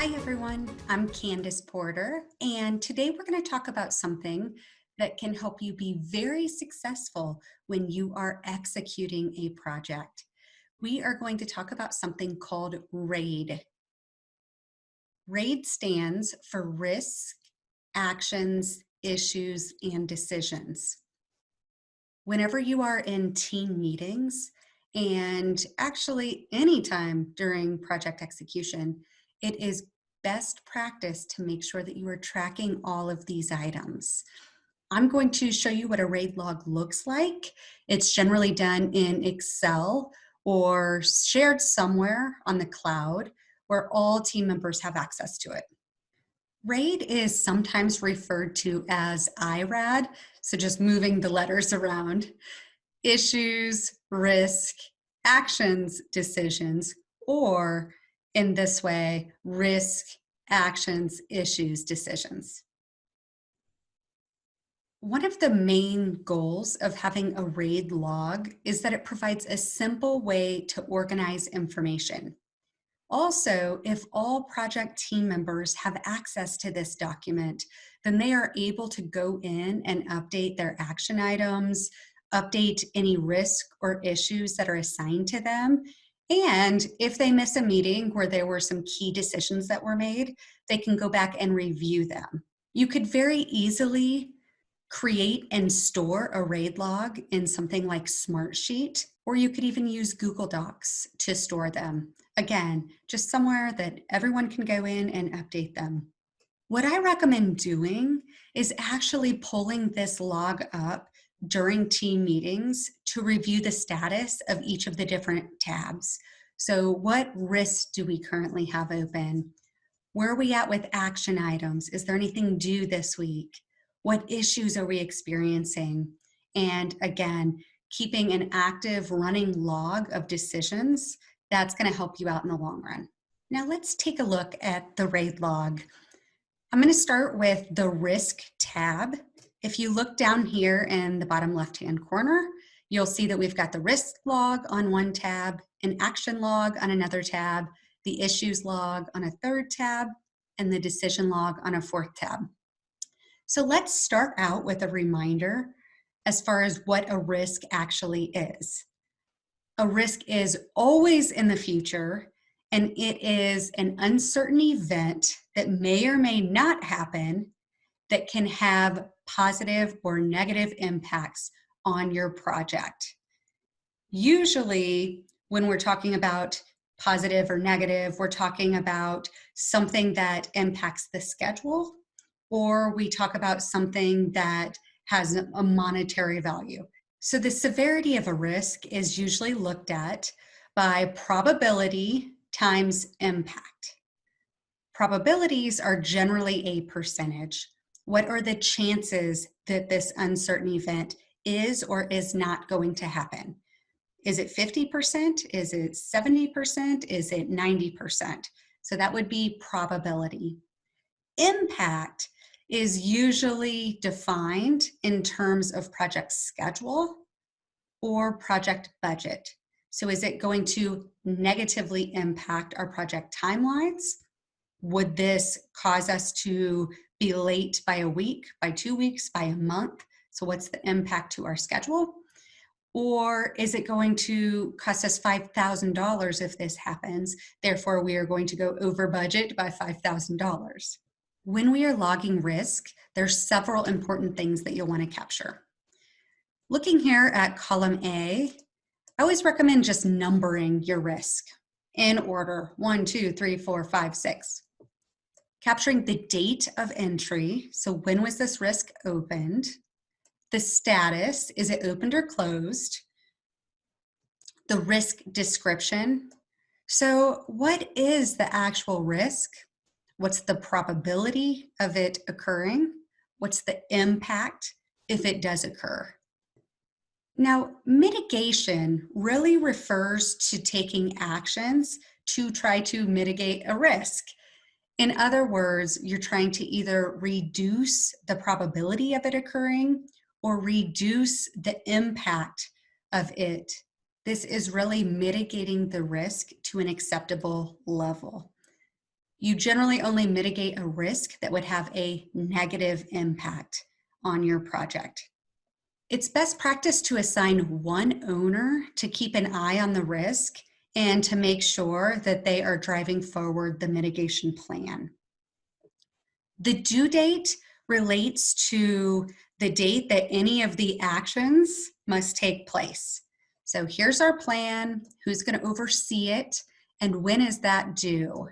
Hi everyone, I'm Candace Porter, and today we're going to talk about something that can help you be very successful when you are executing a project. We are going to talk about something called RAID. RAID stands for Risk, Actions, Issues, and Decisions. Whenever you are in team meetings, and actually anytime during project execution, it is best practice to make sure that you are tracking all of these items. I'm going to show you what a RAID log looks like. It's generally done in Excel or shared somewhere on the cloud where all team members have access to it. RAID is sometimes referred to as IRAD, so just moving the letters around. Issues, risk, actions, decisions, or in this way, risk, actions, issues, decisions. One of the main goals of having a RAID log is that it provides a simple way to organize information. Also, if all project team members have access to this document, then they are able to go in and update their action items, update any risk or issues that are assigned to them. And if they miss a meeting where there were some key decisions that were made, they can go back and review them. You could very easily create and store a RAID log in something like Smartsheet, or you could even use Google Docs to store them. Again, just somewhere that everyone can go in and update them. What I recommend doing is actually pulling this log up during team meetings to review the status of each of the different tabs. So what risks do we currently have open? Where are we at with action items? Is there anything due this week? What issues are we experiencing? And again, keeping an active running log of decisions, that's going to help you out in the long run. Now let's take a look at the RAID log. I'm going to start with the risk tab. If you look down here in the bottom left-hand corner, you'll see that we've got the risk log on one tab, an action log on another tab, the issues log on a third tab, and the decision log on a fourth tab. So let's start out with a reminder as far as what a risk actually is. A risk is always in the future, and it is an uncertain event that may or may not happen that can have positive or negative impacts on your project. Usually, when we're talking about positive or negative, we're talking about something that impacts the schedule, or we talk about something that has a monetary value. So the severity of a risk is usually looked at by probability times impact. Probabilities are generally a percentage. What are the chances that this uncertain event is or is not going to happen? Is it 50%? Is it 70%? Is it 90%? So that would be probability. Impact is usually defined in terms of project schedule or project budget. So is it going to negatively impact our project timelines? Would this cause us to be late by a week, by 2 weeks, by a month? So what's the impact to our schedule? Or is it going to cost us $5,000 if this happens? Therefore, we are going to go over budget by $5,000. When we are logging risk, there's several important things that you'll want to capture. Looking here at column A, I always recommend just numbering your risk in order, 1, 2, 3, 4, 5, 6. Capturing the date of entry, so when was this risk opened? The status, is it opened or closed? The risk description. So what is the actual risk? What's the probability of it occurring? What's the impact if it does occur? Now, mitigation really refers to taking actions to try to mitigate a risk. In other words, you're trying to either reduce the probability of it occurring or reduce the impact of it. This is really mitigating the risk to an acceptable level. You generally only mitigate a risk that would have a negative impact on your project. It's best practice to assign one owner to keep an eye on the risk and to make sure that they are driving forward the mitigation plan. The due date relates to the date that any of the actions must take place. So here's our plan, who's going to oversee it, and when is that due?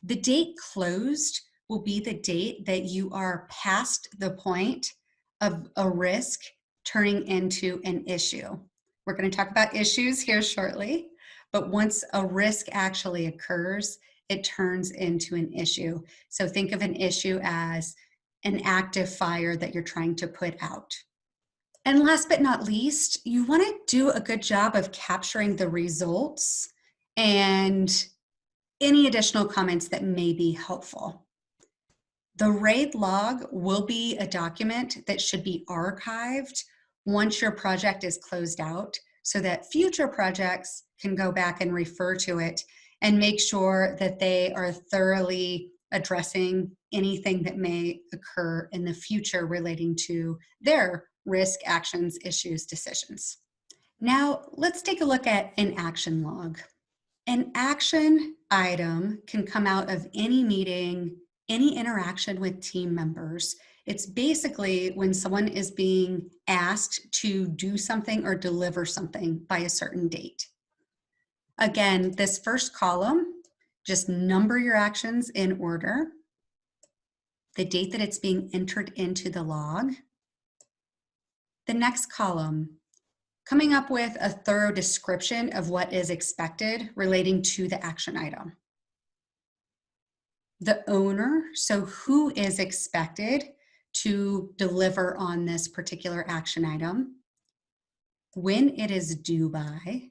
The date closed will be the date that you are past the point of a risk turning into an issue. We're going to talk about issues here shortly, but once a risk actually occurs, it turns into an issue. So think of an issue as an active fire that you're trying to put out. And last but not least, you want to do a good job of capturing the results and any additional comments that may be helpful. The RAID log will be a document that should be archived once your project is closed out so that future projects can go back and refer to it and make sure that they are thoroughly addressing anything that may occur in the future relating to their risk, actions, issues, decisions. Now, let's take a look at an action log. An action item can come out of any meeting, any interaction with team members. It's basically when someone is being asked to do something or deliver something by a certain date. Again, this first column, just number your actions in order, the date that it's being entered into the log. The next column, coming up with a thorough description of what is expected relating to the action item. The owner, so who is expected to deliver on this particular action item, when it is due by,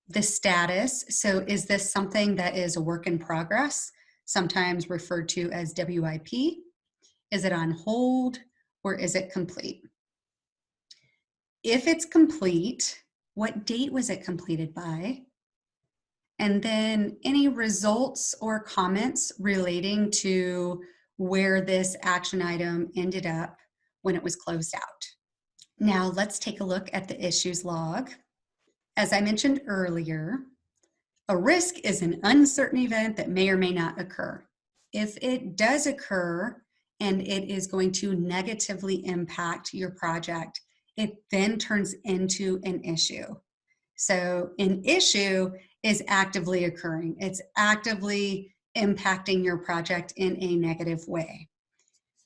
the status, so is this something that is a work in progress, sometimes referred to as WIP? Is it on hold or is it complete? If it's complete, what date was it completed by? And then any results or comments relating to where this action item ended up when it was closed out. Now let's take a look at the issues log. As I mentioned earlier, a risk is an uncertain event that may or may not occur. If it does occur and it is going to negatively impact your project, it then turns into an issue. So an issue is actively occurring. It's actively impacting your project in a negative way.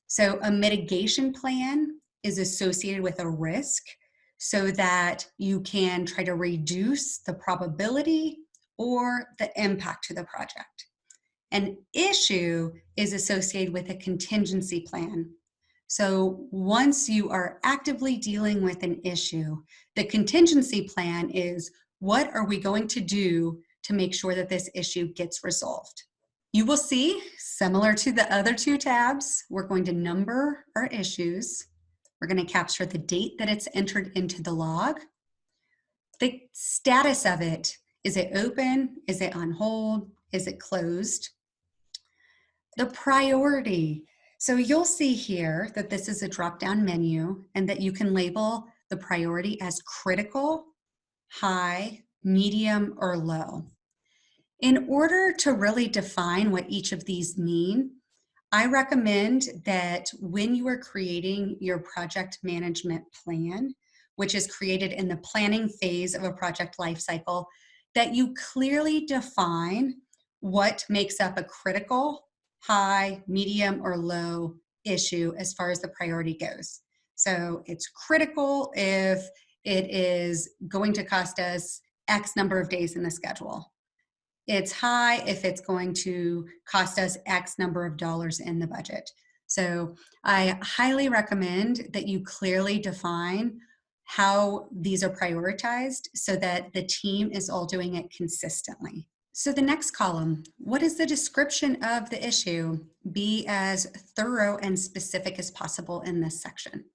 So a mitigation plan is associated with a risk so that you can try to reduce the probability or the impact to the project. An issue is associated with a contingency plan. So once you are actively dealing with an issue, the contingency plan is what are we going to do to make sure that this issue gets resolved? You will see, similar to the other two tabs, we're going to number our issues. We're going to capture the date that it's entered into the log. The status of it, is it open? Is it on hold? Is it closed? The priority. So you'll see here that this is a drop-down menu and that you can label the priority as critical, high, medium, or low. In order to really define what each of these mean, I recommend that when you are creating your project management plan, which is created in the planning phase of a project lifecycle, that you clearly define what makes up a critical, high, medium, or low issue as far as the priority goes. So it's critical if it is going to cost us X number of days in the schedule. It's high if it's going to cost us X number of dollars in the budget. So I highly recommend that you clearly define how these are prioritized so that the team is all doing it consistently. So the next column, what is the description of the issue? Be as thorough and specific as possible in this section.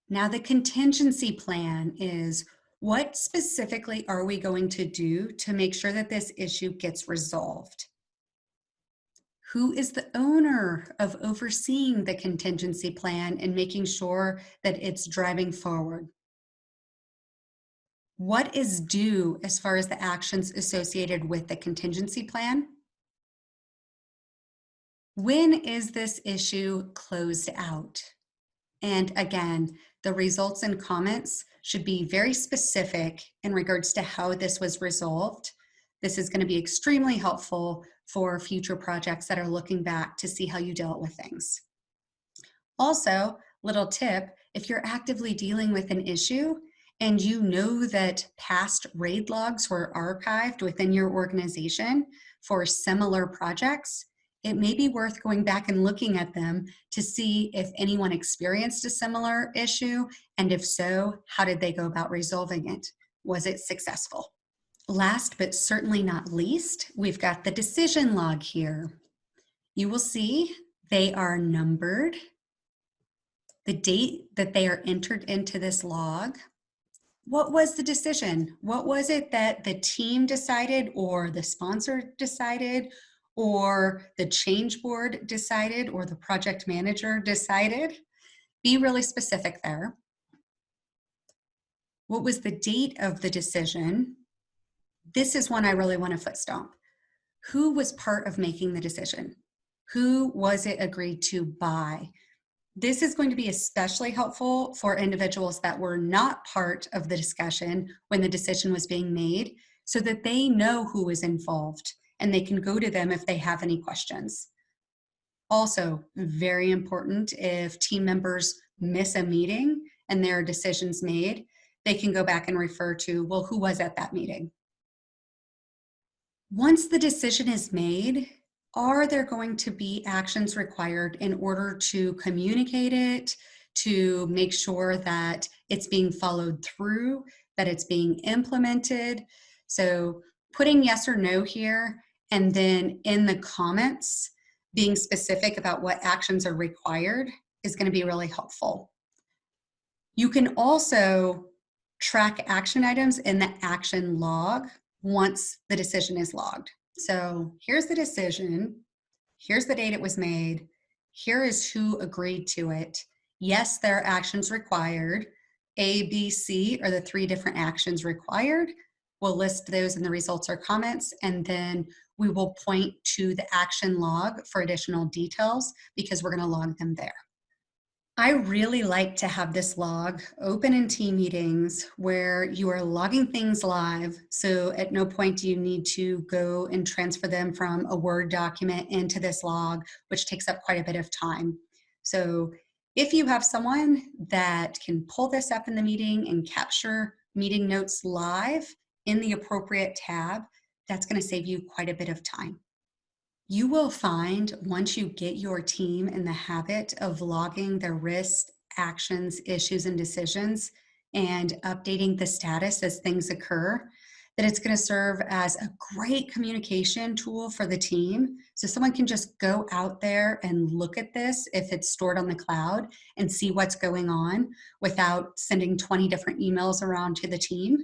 Now the contingency plan is What specifically are we going to do to make sure that this issue gets resolved? Who is the owner of overseeing the contingency plan and making sure that it's driving forward? What is due as far as the actions associated with the contingency plan? When is this issue closed out? And again, the results and comments should be very specific in regards to how this was resolved. This is going to be extremely helpful for future projects that are looking back to see how you dealt with things. Also, little tip, if you're actively dealing with an issue and you know that past RAID logs were archived within your organization for similar projects, it may be worth going back and looking at them to see if anyone experienced a similar issue, and if so, how did they go about resolving it? Was it successful? Last but certainly not least, we've got the decision log here. You will see they are numbered, the date that they are entered into this log. What was the decision? What was it that the team decided, or the sponsor decided, or the change board decided, or the project manager decided? Be really specific there. What was the date of the decision? This is one I really want to foot stomp. Who was part of making the decision? Who was it agreed to by? This is going to be especially helpful for individuals that were not part of the discussion when the decision was being made, so that they know who was involved and they can go to them if they have any questions. Also, very important, if team members miss a meeting and there are decisions made, they can go back and refer to, well, who was at that meeting? Once the decision is made, are there going to be actions required in order to communicate it, to make sure that it's being followed through, that it's being implemented? So putting yes or no here, and then in the comments, being specific about what actions are required is going to be really helpful. You can also track action items in the action log once the decision is logged. So here's the decision, here's the date it was made, here is who agreed to it. Yes, there are actions required. A, B, C are the 3 different actions required. We'll list those in the results or comments, and then we will point to the action log for additional details because we're going to log them there. I really like to have this log open in team meetings where you are logging things live. So at no point do you need to go and transfer them from a Word document into this log, which takes up quite a bit of time. So if you have someone that can pull this up in the meeting and capture meeting notes live in the appropriate tab, that's going to save you quite a bit of time. You will find once you get your team in the habit of logging their risks, actions, issues, and decisions and updating the status as things occur, that it's going to serve as a great communication tool for the team. So someone can just go out there and look at this if it's stored on the cloud and see what's going on without sending 20 different emails around to the team.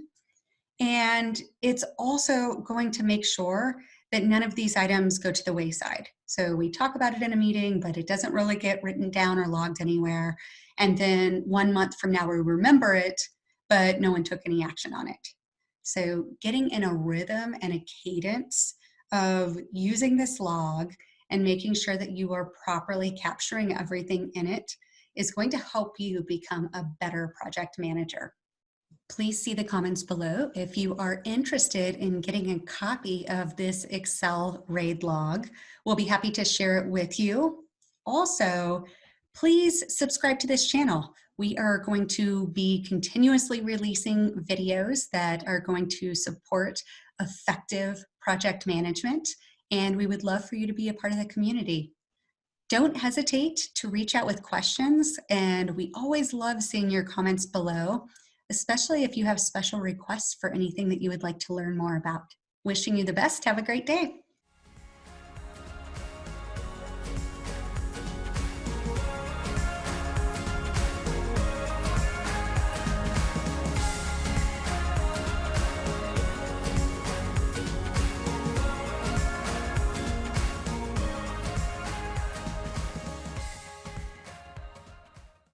And it's also going to make sure that none of these items go to the wayside. So we talk about it in a meeting, but it doesn't really get written down or logged anywhere. And then 1 month from now, we remember it, but no one took any action on it. So getting in a rhythm and a cadence of using this log and making sure that you are properly capturing everything in it is going to help you become a better project manager. Please see the comments below if you are interested in getting a copy of this Excel RAID log. We'll be happy to share it with you. Also, please subscribe to this channel. We are going to be continuously releasing videos that are going to support effective project management, and we would love for you to be a part of the community. Don't hesitate to reach out with questions, and we always love seeing your comments below, especially if you have special requests for anything that you would like to learn more about. Wishing you the best. Have a great day.